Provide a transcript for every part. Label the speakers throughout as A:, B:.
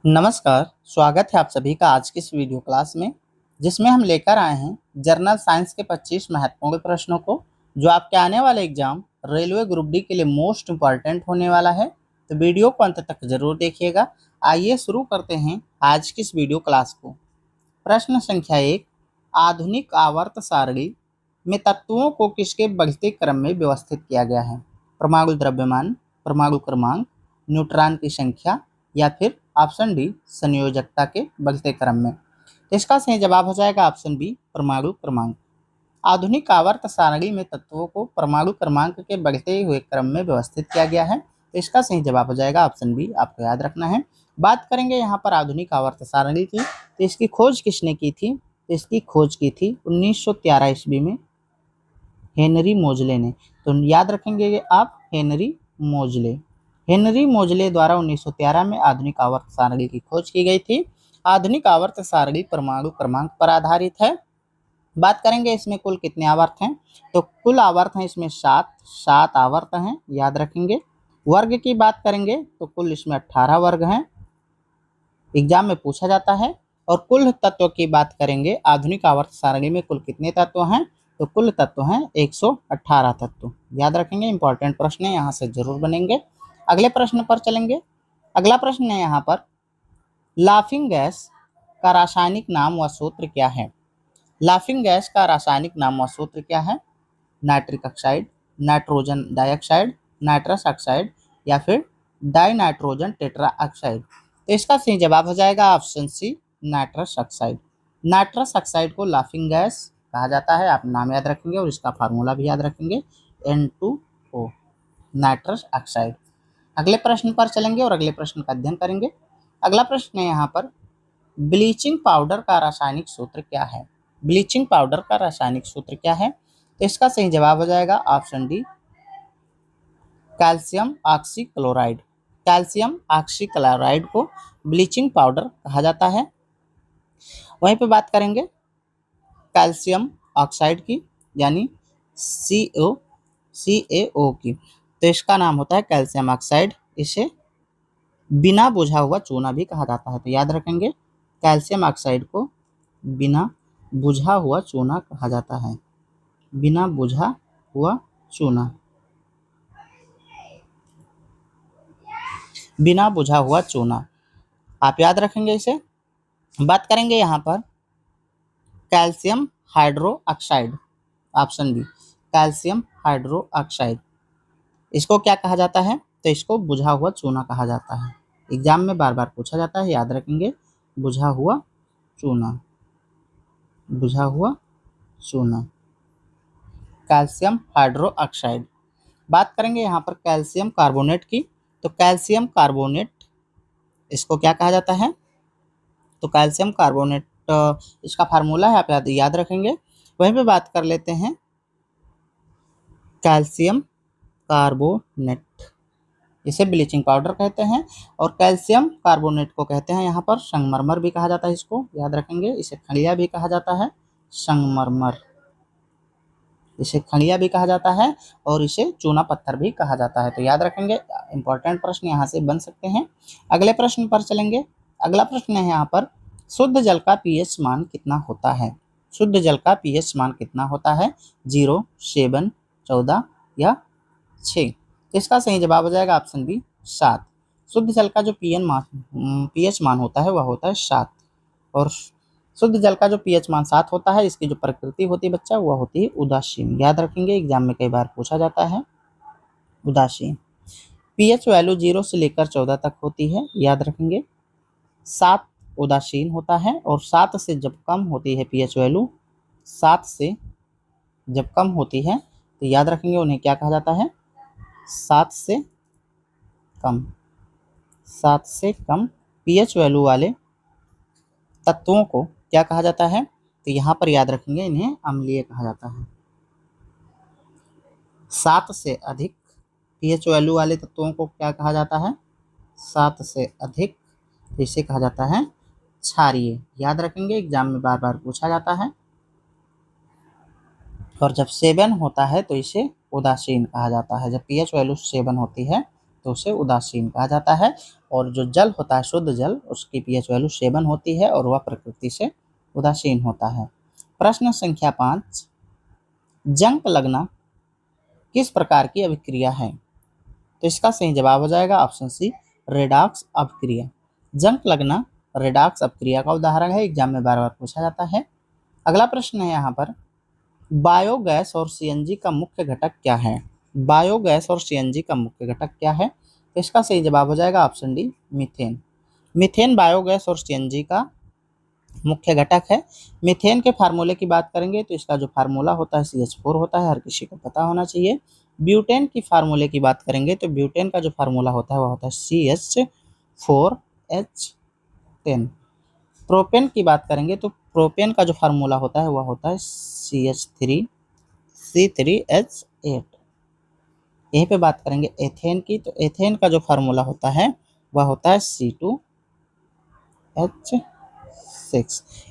A: नमस्कार, स्वागत है आप सभी का आज की इस वीडियो क्लास में, जिसमें हम लेकर आए हैं जनरल साइंस के 25 महत्वपूर्ण प्रश्नों को, जो आपके आने वाले एग्जाम रेलवे ग्रुप डी के लिए मोस्ट इम्पॉर्टेंट होने वाला है। तो वीडियो को अंत तक जरूर देखिएगा। आइए शुरू करते हैं आज की इस वीडियो क्लास को। प्रश्न संख्या 1, आधुनिक आवर्त सारणी में तत्वों को किसके बढ़ते क्रम में व्यवस्थित किया गया है? परमाणु द्रव्यमान, परमाणु क्रमांक, न्यूट्रॉन की संख्या या फिर ऑप्शन डी संयोजकता के बढ़ते क्रम में। तो इसका सही जवाब हो जाएगा ऑप्शन बी परमाणु क्रमांक। आधुनिक आवर्त सारणी में तत्वों को परमाणु क्रमांक के बढ़ते हुए क्रम में व्यवस्थित किया गया है। तो इसका सही जवाब हो जाएगा ऑप्शन बी, आपको याद रखना है। बात करेंगे यहाँ पर आधुनिक आवर्त सारणी की, तो इसकी खोज किसने की थी? तो इसकी खोज की थी 1913 ईस्वी में हेनरी मोजले ने। तो याद रखेंगे आप हेनरी मोजले। हेनरी मोजले द्वारा 1913 में आधुनिक आवर्त सारणी की खोज की गई थी। आधुनिक आवर्त सारणी परमाणु क्रमांक पर आधारित है। बात करेंगे इसमें कुल कितने आवर्त हैं? तो कुल आवर्त हैं इसमें 7 आवर्त हैं, याद रखेंगे। वर्ग की बात करेंगे तो कुल इसमें 18 वर्ग हैं, एग्जाम में पूछा जाता है। और कुल तत्व की बात करेंगे, आधुनिक आवर्त सारणी में कुल कितने तत्व हैं? तो कुल तत्व हैं 118 तत्व, याद रखेंगे। इंपॉर्टेंट प्रश्न है, यहाँ से जरूर बनेंगे। अगले प्रश्न पर चलेंगे। अगला प्रश्न है यहाँ पर, लाफिंग गैस का रासायनिक नाम व सूत्र क्या है? लाफिंग गैस का रासायनिक नाम व सूत्र क्या है? Nitric oxide, nitrogen dioxide, nitrous oxide या फिर डाई नाइट्रोजन टेट्रा ऑक्साइड। तो इसका सही जवाब हो जाएगा option C nitrous oxide. Nitrous oxide को लाफिंग गैस कहा जाता है, आप नाम याद रखेंगे और इसका फार्मूला भी याद रखेंगे, N2O, नाइट्रस ऑक्साइड। अगले प्रश्न पर चलेंगे और अगले प्रश्न का अध्ययन करेंगे। अगला प्रश्न है यहाँ पर, ब्लीचिंग पाउडर का रासायनिक सूत्र क्या है? ब्लीचिंग पाउडर का रासायनिक सूत्र क्या है? तो इसका सही जवाब हो जाएगा option D calcium oxychloride. Calcium oxychloride को ब्लीचिंग पाउडर कहा जाता है। वहीं पे बात करेंगे कैल्शियम ऑक्साइड की, यानी CaO की, तो इसका नाम होता है कैल्शियम ऑक्साइड। इसे बिना बुझा हुआ चूना भी कहा जाता है। तो याद रखेंगे, कैल्शियम ऑक्साइड को बिना बुझा हुआ चूना कहा जाता है। बिना बुझा हुआ चूना, बिना बुझा हुआ चूना, आप याद रखेंगे इसे। बात करेंगे यहाँ पर calcium hydro oxide, option B calcium hydro oxide. इसको क्या कहा जाता है? तो इसको बुझा हुआ चूना कहा जाता है। एग्जाम में बार बार पूछा जाता है, याद रखेंगे, बुझा हुआ चूना, बुझा हुआ चूना, कैल्शियम हाइड्रो ऑक्साइड। बात करेंगे यहाँ पर कैल्शियम कार्बोनेट की, तो कैल्शियम कार्बोनेट इसको क्या कहा जाता है? तो कैल्शियम कार्बोनेट इसका फार्मूला है, आप याद रखेंगे। वहीं पे बात कर लेते हैं कैल्शियम कार्बोनेट, इसे ब्लीचिंग पाउडर कहते हैं। और कैल्शियम कार्बोनेट को कहते हैं यहाँ पर संगमरमर भी कहा जाता है, इसको याद रखेंगे। इसे खड़िया भी कहा जाता है, संगमरमर, इसे खड़िया भी कहा जाता है और इसे चूना पत्थर भी कहा जाता है। तो याद रखेंगे, इंपॉर्टेंट प्रश्न यहाँ से बन सकते हैं। अगले प्रश्न पर चलेंगे। अगला प्रश्न है यहाँ पर, शुद्ध जल का पीएच मान कितना होता है? शुद्ध जल का पीएच मान कितना होता है? 0, 7, 14 या 6। इसका सही जवाब हो जाएगा ऑप्शन बी 7। शुद्ध जल का जो पीएच मान होता है वह होता है 7। और शुद्ध जल का जो पीएच मान 7 होता है, इसकी जो प्रकृति होती है बच्चा, वह होती है उदासीन। याद रखेंगे, एग्जाम में कई बार पूछा जाता है, उदासीन। पीएच वैल्यू 0 से लेकर 14 तक होती है, याद रखेंगे। 7 उदासीन होता है और 7 से जब कम होती है पीएच वैल्यू, 7 से जब कम होती है तो याद रखेंगे उन्हें क्या कहा जाता है? 7 से कम, 7 से कम पीएच वैल्यू वाले तत्वों को क्या कहा जाता है? तो यहाँ पर याद रखेंगे इन्हें अम्लीय कहा जाता है। 7 से अधिक पीएच वैल्यू वाले तत्वों को क्या कहा जाता है? 7 से अधिक, इसे कहा जाता है क्षारीय। याद रखेंगे, एग्जाम में बार बार पूछा जाता है। और जब 7 होता है तो इसे उदासीन कहा जाता है। जब पीएच वैल्यू 7 होती है तो उसे उदासीन कहा जाता है। और जो जल होता है, शुद्ध जल, उसकी pH वैल्यू 7 होती है और वह प्रकृति से उदासीन होता है। प्रश्न संख्या 5, जंक लगना किस प्रकार की अभिक्रिया है? तो इसका सही जवाब हो जाएगा ऑप्शन सी, रेडॉक्स अभिक्रिया। जंक लगना रेडॉक्स अभिक्रिया का उदाहरण है, एग्जाम में बार बार पूछा जाता है। अगला प्रश्न है यहाँ पर, बायोगैस और सीएनजी का मुख्य घटक क्या है? बायोगैस और सीएनजी का मुख्य घटक क्या है? तो इसका सही जवाब हो जाएगा option D, methane. Methane biogas और सीएनजी का मुख्य घटक है। मीथेन के फार्मूले की बात करेंगे तो इसका जो फार्मूला होता है CH4 होता है, हर किसी को पता होना चाहिए। ब्यूटेन की फार्मूले की बात करेंगे तो ब्यूटेन का जो फार्मूला होता है वह होता है CH4H10। प्रोपेन की बात करेंगे तो प्रोपेन का जो फार्मूला होता है वह होता है CH3C3H8। यहीं पे बात करेंगे एथेन की, तो एथेन का जो फार्मूला होता है वह होता है C2H6।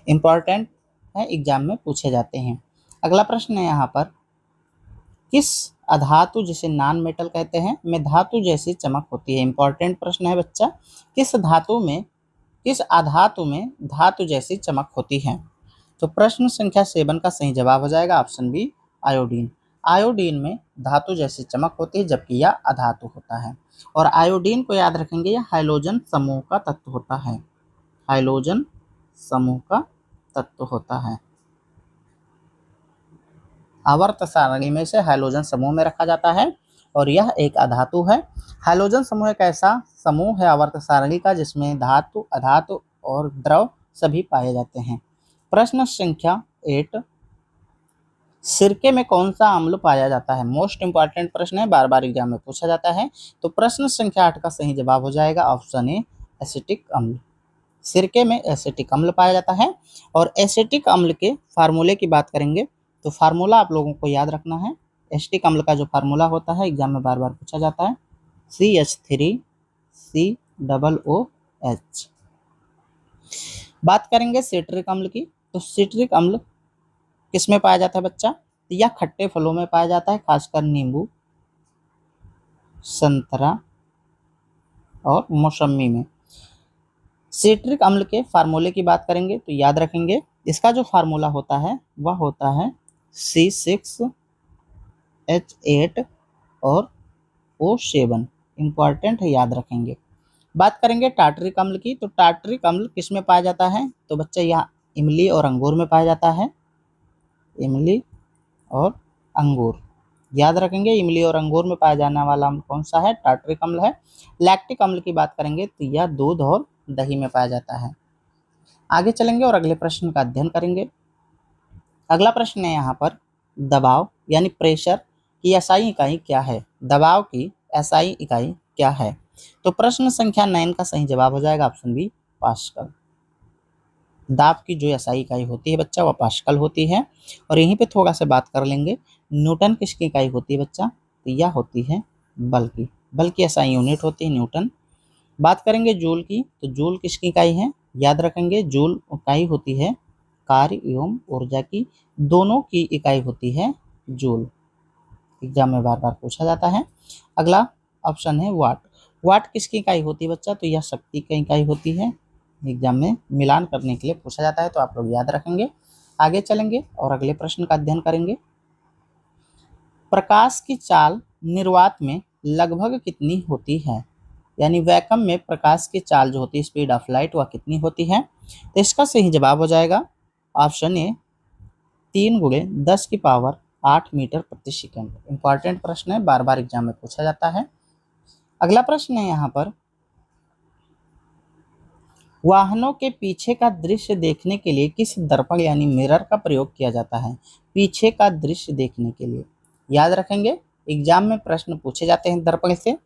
A: इंपॉर्टेंट है, एग्जाम में पूछे जाते हैं। अगला प्रश्न है यहाँ पर, किस अधातु जिसे नॉन मेटल कहते हैं में धातु जैसी चमक होती है? इंपॉर्टेंट प्रश्न है बच्चा, किस अधातु में धातु जैसी चमक होती है? तो प्रश्न संख्या 7 का सही जवाब हो जाएगा ऑप्शन बी, आयोडीन। आयोडीन में धातु जैसी चमक होती है जबकि यह अधातु होता है। और आयोडीन को याद रखेंगे, यह हाइड्रोजन समूह का तत्व होता है। हाइड्रोजन समूह का तत्व होता है। आवर्त सारणी में से हाइड्रोजन समूह में रखा जाता है और यह एक अधातु है। हाइड्रोजन समूह एक ऐसा समूह है आवर्त सारणी का जिसमें धातु, अधातु और द्रव सभी पाए जाते हैं। प्रश्न संख्या 8, सिरके में कौन सा अम्ल पाया जाता है? मोस्ट इंपॉर्टेंट प्रश्न है, बार बार एग्जाम में पूछा जाता है। तो प्रश्न संख्या 8 का सही जवाब हो जाएगा ऑप्शन ए, एसिटिक अम्ल। सिरके में एसिटिक अम्ल पाया जाता है। और एसिटिक अम्ल के फार्मूले की बात करेंगे तो फार्मूला आप लोगों को याद रखना है। एसिटिक अम्ल का जो फार्मूला होता है एग्जाम में बार बार पूछा जाता है, CH3COOH। बात करेंगे सिट्रिक अम्ल की, तो सिट्रिक अम्ल किसमें पाया जाता है बच्चा? यह खट्टे फलों में पाया जाता है, खासकर नींबू, संतरा और मौसमी में। सिट्रिक अम्ल के फार्मूले की बात करेंगे तो याद रखेंगे, इसका जो फार्मूला होता है वह होता है C6H8 और O7। इंपॉर्टेंट है, याद रखेंगे। बात करेंगे टार्टरिक अम्ल की, तो टार्टरिक अम्ल किस में पाया जाता है? तो बच्चा यहाँ इमली और अंगूर में पाया जाता है। इमली और अंगूर, याद रखेंगे, इमली और अंगूर में पाया जाने वाला अम्ल कौन सा है? टार्टरिक अम्ल है। लैक्टिक अम्ल की बात करेंगे तो यह दूध और दही में पाया जाता है। आगे चलेंगे और अगले प्रश्न का अध्ययन करेंगे। अगला प्रश्न है यहाँ पर, दबाव यानी प्रेशर की एसआई इकाई क्या है? दबाव की एसआई इकाई क्या है? तो प्रश्न संख्या 9 का सही जवाब हो जाएगा ऑप्शन बी, पास्कल। दाब की जो एसआई इकाई होती है बच्चा वह पास्कल होती है। और यहीं पे थोड़ा सा बात कर लेंगे, न्यूटन किसकी इकाई होती है बच्चा? तो यह होती है बल की। बल की एसआई यूनिट होती है न्यूटन। बात करेंगे जूल की, तो जूल किसकी इकाई है? याद रखेंगे, जूल इकाई होती है कार्य एवं ऊर्जा की, दोनों की इकाई होती है जूल। एग्जाम में बार बार पूछा जाता है। अगला ऑप्शन है वाट। वाट किसकी इकाई होती है बच्चा? तो यह शक्ति की इकाई होती है। एग्जाम में मिलान करने के लिए पूछा जाता है, तो आप लोग याद रखेंगे। आगे चलेंगे और अगले प्रश्न का अध्ययन करेंगे। प्रकाश की चाल निर्वात में लगभग कितनी होती है? यानी वैक्यूम में प्रकाश की चाल जो होती है, स्पीड ऑफ लाइट, वह कितनी होती है? तो इसका सही जवाब हो जाएगा ऑप्शन ए, 3×10⁸ मीटर प्रति सेकंड। इंपॉर्टेंट प्रश्न है, बार बार एग्जाम में पूछा जाता है। अगला प्रश्न है यहाँ पर, वाहनों के पीछे का दृश्य देखने के लिए किस दर्पण यानी मिरर का प्रयोग किया जाता है? पीछे का दृश्य देखने के लिए, याद रखेंगे, एग्जाम में प्रश्न पूछे जाते हैं दर्पण से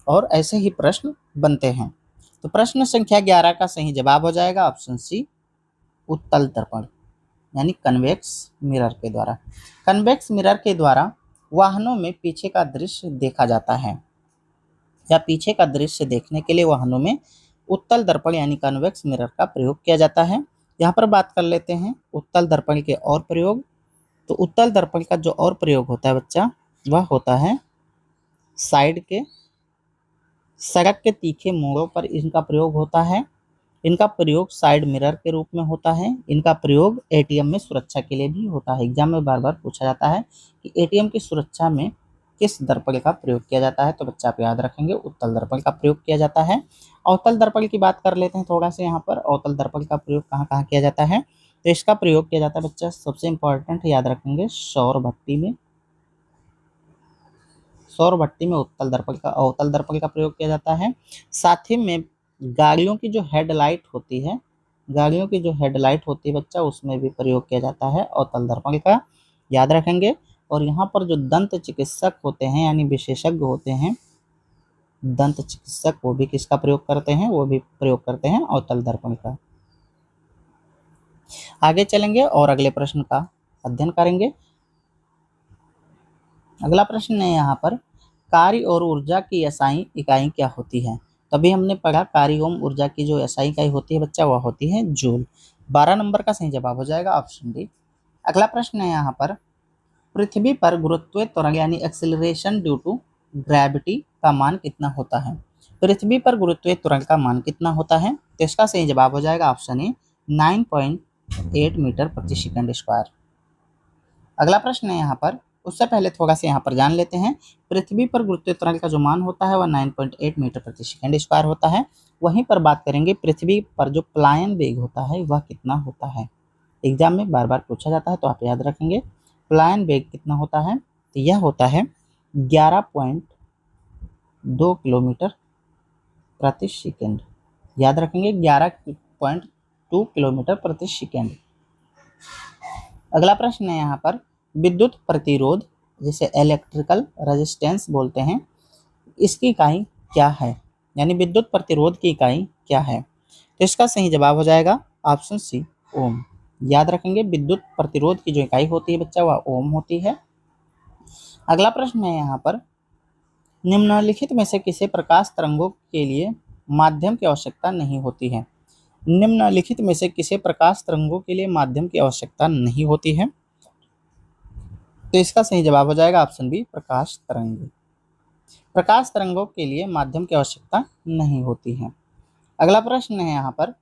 A: और ऐसे ही प्रश्न बनते हैं। तो प्रश्न संख्या 11 का सही जवाब हो जाएगा ऑप्शन सी, उत्तल दर्पण यानी कन्वेक्स मिरर के द्वारा। कन्वेक्स मिरर के द्वारा वाहनों में पीछे का दृश्य देखा जाता है, या पीछे का दृश्य देखने के लिए वाहनों में उत्तल दर्पण यानी कन्वेक्स मिरर का प्रयोग किया जाता है। यहाँ पर बात कर लेते हैं उत्तल दर्पण के और प्रयोग। तो उत्तल दर्पण का जो और प्रयोग होता है बच्चा, वह होता है साइड के सड़क के तीखे मोड़ों पर इनका प्रयोग होता है। इनका प्रयोग साइड मिरर के रूप में होता है। इनका प्रयोग एटीएम में सुरक्षा के लिए भी होता है। एग्जाम में बार बार पूछा जाता है कि एटीएम की सुरक्षा में किस दर्पण का प्रयोग किया जाता है, तो बच्चा आप याद रखेंगे उत्तल दर्पण का प्रयोग किया जाता है। अवतल दर्पण की बात कर लेते हैं थोड़ा सा। यहाँ पर अवतल दर्पण का प्रयोग कहाँ कहाँ किया जाता है, तो इसका प्रयोग किया जाता है बच्चा, सबसे इंपॉर्टेंट याद रखेंगे, सौर भट्टी में। सौर भट्टी में अवतल दर्पण का प्रयोग किया जाता है। साथ ही में गाड़ियों की जो हेडलाइट होती है, बच्चा, उसमें भी प्रयोग किया जाता है अवतल दर्पण का, याद रखेंगे। और यहाँ पर जो दंत चिकित्सक होते हैं यानी विशेषज्ञ होते हैं, दंत चिकित्सक, वो भी किसका प्रयोग करते हैं, वो भी प्रयोग करते हैं अवतल दर्पण का। आगे चलेंगे और अगले प्रश्न का अध्ययन करेंगे। अगला प्रश्न है यहाँ पर, कार्य और ऊर्जा की एसआई इकाई क्या होती है। तभी हमने पढ़ा कार्य एवं ऊर्जा की जो एसआई इकाई होती है बच्चा, वह होती है जूल। 12 नंबर का सही जवाब हो जाएगा ऑप्शन डी। अगला प्रश्न है यहाँ पर, पृथ्वी पर गुरुत्वीय त्वरण यानी एक्सेलरेशन ड्यू टू ग्रेविटी का मान कितना होता है। पृथ्वी पर गुरुत्वीय त्वरण का मान कितना होता है, तो इसका सही जवाब हो जाएगा ऑप्शन ए 9.8 मीटर प्रति सेकंड स्क्वायर। अगला प्रश्न है यहाँ पर, उससे पहले थोड़ा सा यहाँ पर जान लेते हैं। पृथ्वी पर गुरुत्वीय त्वरण का जो मान होता है वह 9.8 मीटर प्रति सेकंड स्क्वायर होता है। वहीं पर बात करेंगे पृथ्वी पर जो पलायन वेग होता है वह कितना होता है। एग्जाम में बार बार पूछा जाता है, तो आप याद रखेंगे पलायन वेग कितना होता है, तो यह होता है 11.2 किलोमीटर प्रति सेकंड। याद रखेंगे 11.2 किलोमीटर प्रति सेकंड। अगला प्रश्न है यहाँ पर, विद्युत प्रतिरोध जिसे इलेक्ट्रिकल रेजिस्टेंस बोलते हैं, इसकी इकाई क्या है, यानी विद्युत प्रतिरोध की इकाई क्या है, तो इसका सही जवाब हो जाएगा ऑप्शन सी ओम। याद रखेंगे विद्युत प्रतिरोध की जो इकाई होती है बच्चा, वह ओम होती है। अगला प्रश्न है यहाँ पर, निम्नलिखित में से किसी प्रकाश तरंगों के लिए माध्यम की आवश्यकता नहीं होती है। निम्नलिखित में से किसी प्रकाश तरंगों के लिए माध्यम की आवश्यकता नहीं होती है, तो इसका सही जवाब हो जाएगा ऑप्शन बी प्रकाश तरंग। प्रकाश तरंगों के लिए माध्यम की आवश्यकता नहीं होती है। अगला प्रश्न है यहाँ पर,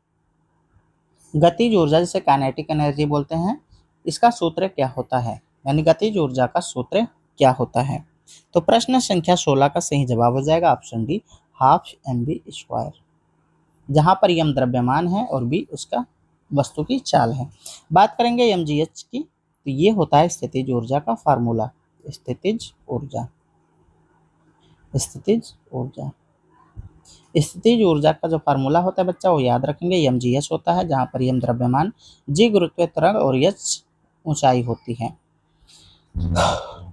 A: गतिज ऊर्जा जिसे काइनेटिक एनर्जी बोलते हैं, इसका सूत्र क्या होता है, यानी गतिज ऊर्जा का सूत्र क्या होता है, तो प्रश्न संख्या 16 का सही जवाब हो जाएगा ऑप्शन डी हाफ mv², जहां पर m द्रव्यमान है और b उसका वस्तु की चाल है। बात करेंगे mgh की, तो ये होता है स्थितिज ऊर्जा का फार्मूला। स्थितिज ऊर्जा का जो फार्मूला होता है बच्चा, वो याद रखेंगे mgh होता है, जहां पर m द्रव्यमान, g गुरुत्वीय त्वरण और h ऊंचाई होती है।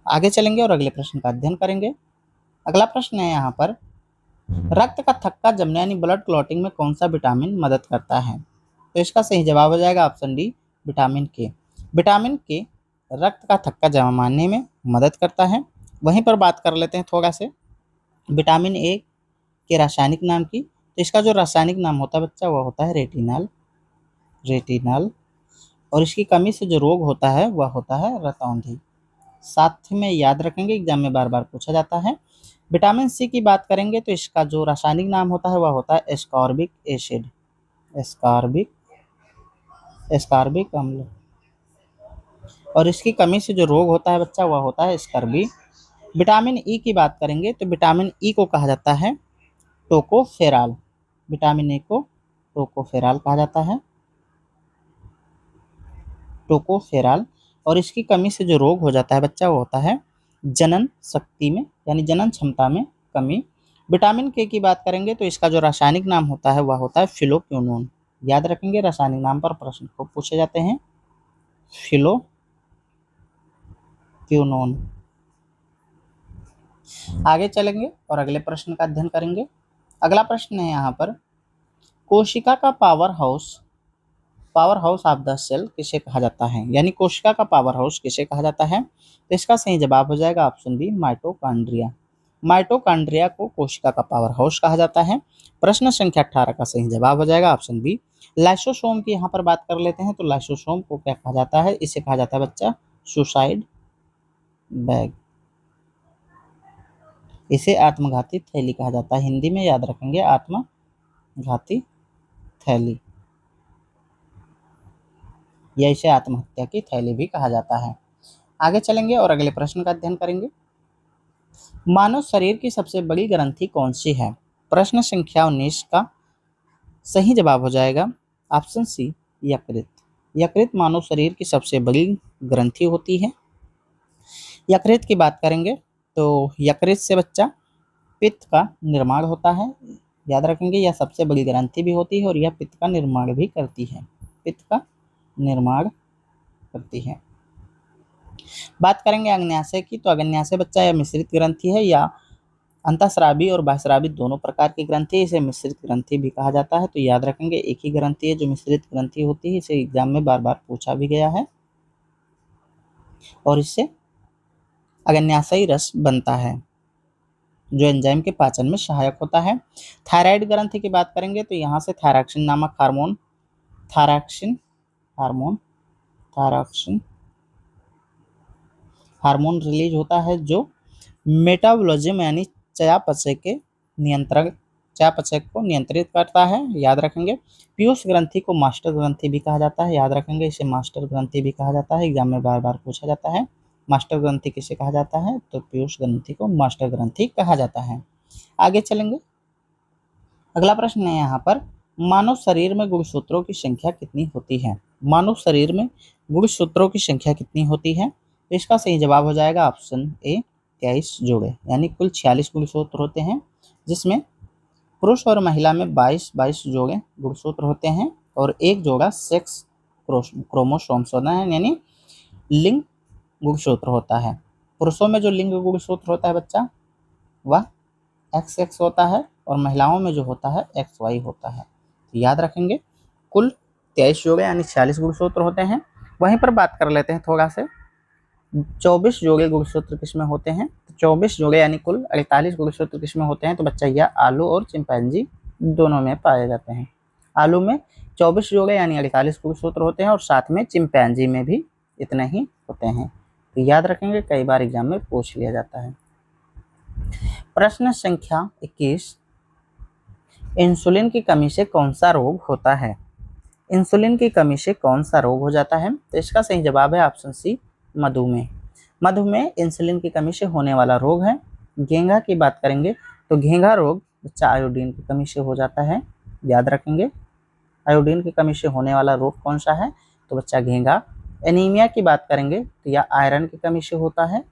A: आगे चलेंगे और अगले प्रश्न का अध्ययन करेंगे। अगला प्रश्न है यहाँ पर, रक्त का थक्का जमने यानी ब्लड क्लॉटिंग में कौन सा विटामिन मदद करता है, तो इसका सही जवाब हो जाएगा ऑप्शन डी विटामिन के। विटामिन के रक्त का थक्का जमाने में मदद करता है। वहीं पर बात कर लेते हैं थोड़ा से विटामिन ए के रासायनिक नाम की, तो इसका जो रासायनिक नाम होता है बच्चा, वह होता है रेटिनल। और इसकी कमी से जो रोग होता है वह होता है रतौंधी। साथ में याद रखेंगे, एग्जाम में बार बार पूछा जाता है। विटामिन सी की बात करेंगे तो इसका जो रासायनिक नाम होता है वह होता है एस्कॉर्बिक एसिड, एस्कॉर्बिक अम्ल। और इसकी कमी से जो रोग होता है बच्चा, वह होता है स्कर्वी। विटामिन ई की बात करेंगे तो विटामिन ई को कहा जाता है टोकोफेराल। विटामिन ए को टोकोफेराल कहा जाता है, टोकोफेराल। और इसकी कमी से जो रोग हो जाता है बच्चा, वो होता है जनन शक्ति में यानी जनन क्षमता में कमी। विटामिन के की बात करेंगे तो इसका जो रासायनिक नाम होता है वह होता है फिलोक्विनोन। याद रखेंगे रासायनिक नाम पर प्रश्न को पूछे जाते हैं, फिलोक्विनोन। आगे चलेंगे और अगले प्रश्न का अध्ययन करेंगे। अगला प्रश्न है यहाँ पर, कोशिका का power house of the cell किसे कहा जाता है, यानी कोशिका का पावर हाउस किसे कहा जाता है, तो इसका सही जवाब हो जाएगा ऑप्शन बी माइटोकॉन्ड्रिया। माइटोकॉन्ड्रिया को कोशिका का पावर हाउस कहा जाता है। प्रश्न संख्या 18 का सही जवाब हो जाएगा ऑप्शन बी। लाइसोसोम की यहाँ पर बात कर लेते हैं, तो लाइसोसोम को क्या कहा जाता है, इसे कहा जाता है बच्चा सुसाइड बैग। इसे आत्मघाती थैली कहा जाता है। हिंदी में याद रखेंगे, आत्मघाती थैली, या इसे आत्महत्या की थैली भी कहा जाता है। आगे चलेंगे और अगले प्रश्न का अध्ययन करेंगे। मानव शरीर की सबसे बड़ी ग्रंथि कौन सी है? प्रश्न संख्या 19 का सही जवाब हो जाएगा ऑप्शन सी, यकृत। यकृत मानव शरीर की सबसे बड़ी ग्रंथि होती है। यकृत की बात करेंगे तो यकृत से बच्चा पित्त का निर्माण होता है। याद रखेंगे, यह सबसे बड़ी ग्रंथि भी होती है और यह पित्त का निर्माण भी करती है। पित्त का निर्माण करती है। बात करेंगे अग्न्याशय की, तो अग्न्याशय बच्चा यह मिश्रित ग्रंथि है, या अंतःस्रावी और बाह्यस्रावी दोनों प्रकार की ग्रंथि है। इसे मिश्रित ग्रंथि भी कहा जाता है। तो याद रखेंगे, एक ही ग्रंथि है जो मिश्रित ग्रंथि होती है। इसे एग्जाम में बार बार पूछा भी गया है और इससे अग्न्याशयी रस बनता है जो एंजाइम के पाचन में सहायक होता है। थायराइड ग्रंथि की बात करेंगे तो यहाँ से थायरॉक्सिन नामक हार्मोन, थायरॉक्सिन हार्मोन रिलीज होता है जो मेटाबॉलिज्म यानी चयापचय को नियंत्रित करता है। याद रखेंगे, पीयूष ग्रंथि को मास्टर ग्रंथि भी कहा जाता है। याद रखेंगे, इसे मास्टर ग्रंथि भी कहा जाता है। एग्जाम में बार बार पूछा जाता है, मास्टर ग्रंथि किसे कहा जाता है? तो पीयूष ग्रंथि को मास्टर ग्रंथि कहा जाता है। आगे चलेंगे, अगला प्रश्न है यहाँ पर, मानव शरीर में गुणसूत्रों की संख्या कितनी होती है? मानव शरीर में गुणसूत्रों की संख्या कितनी होती है? तो इसका सही जवाब हो जाएगा ऑप्शन ए, 23 जोड़े, यानी कुल 46 गुणसूत्र होते हैं, जिसमें पुरुष और महिला में 22 जोड़े गुणसूत्र होते हैं और एक जोड़ा सेक्स क्रोमोसोम्स होता है, यानी लिंग गुणसूत्र होता है। पुरुषों में जो लिंग गुणसूत्र होता है बच्चा, वह XX होता है और महिलाओं में जो होता है XY होता है। तो याद रखेंगे, कुल 23 जोड़े यानी 46 गुणसूत्र होते हैं। वहीं पर बात कर लेते हैं थोड़ा से, 24 जोड़े गुणसूत्र किसमें होते हैं? तो 24 जोड़े यानी कुल 48 गुणसूत्र किसमें होते हैं? तो बच्चा यह आलू और चिंपैंजी दोनों में पाए जाते हैं। आलू में 24 जोड़े यानी 48 गुणसूत्र होते हैं और साथ में चिंपैंजी में भी इतने ही होते हैं। तो याद रखेंगे, कई बार एग्जाम में पूछ लिया जाता है। प्रश्न संख्या 21, इंसुलिन की कमी से कौन सा रोग होता है? इंसुलिन की कमी से कौन सा रोग हो जाता है? तो इसका सही जवाब है ऑप्शन सी, मधुमेह। मधुमेह इंसुलिन की कमी से होने वाला रोग है। घेंघा की बात करेंगे तो घेंघा रोग बच्चा आयोडीन की कमी से हो जाता है। याद रखेंगे, आयोडीन की कमी से होने वाला रोग कौन सा है? तो बच्चा घेंघा। एनीमिया की बात करेंगे तो यह आयरन की कमी से होता है।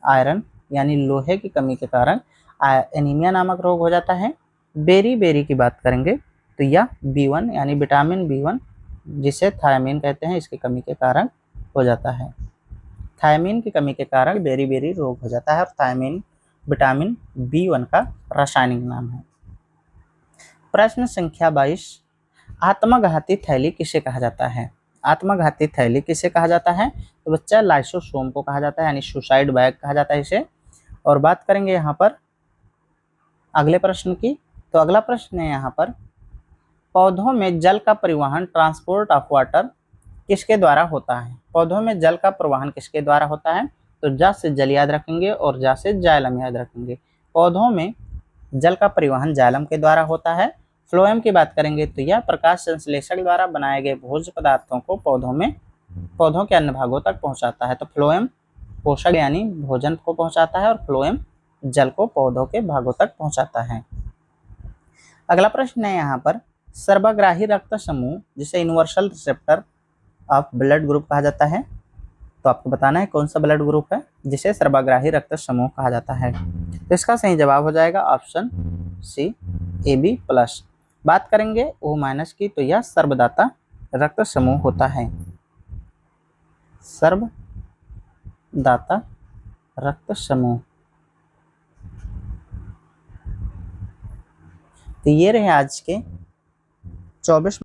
A: आयरन यानी लोहे की कमी के कारण एनीमिया नामक रोग हो जाता है। बेरी की बात करेंगे तो यह B1 यानी विटामिन B1 जिसे थायमीन कहते हैं, इसकी कमी के कारण हो जाता है। थायमीन की कमी के कारण बेरी रोग हो जाता है और थायमीन विटामिन B1 का रासायनिक नाम है। प्रश्न संख्या 22, आत्मघाती थैली किसे कहा जाता है? आत्मघाती थैली किसे कहा जाता है? तो बच्चा लाइसोसोम को कहा जाता है, यानी सुसाइड बैग कहा जाता है इसे। और बात करेंगे यहाँ पर अगले प्रश्न की, तो अगला प्रश्न है यहाँ पर, पौधों में जल का परिवहन, ट्रांसपोर्ट ऑफ वाटर, किसके द्वारा होता है? पौधों में जल का परिवहन किसके द्वारा होता है? तो ज से जल याद रखेंगे और जा से जाइलम याद रखेंगे। पौधों में जल का परिवहन जाइलम के द्वारा होता है। फ्लोएम की बात करेंगे तो यह प्रकाश संश्लेषक द्वारा बनाए गए भोज्य पदार्थों को पौधों के अन्य भागों तक पहुंचाता है। तो फ्लोएम पोषक यानी भोजन को पहुंचाता है और फ्लोएम जल को पौधों के भागों तक पहुंचाता है। अगला प्रश्न है यहाँ पर, सर्वग्राही रक्त समूह जिसे universal receptor of blood group कहा जाता है, तो आपको बताना है कौन सा ब्लड ग्रुप है जिसे सर्वग्राही रक्त समूह कहा जाता है। तो इसका सही जवाब हो जाएगा ऑप्शन सी, AB+। बात करेंगे O- की, तो यह सर्वदाता रक्त समूह होता है। सर्वदाता रक्त समूह। तो ये रहे आज के 24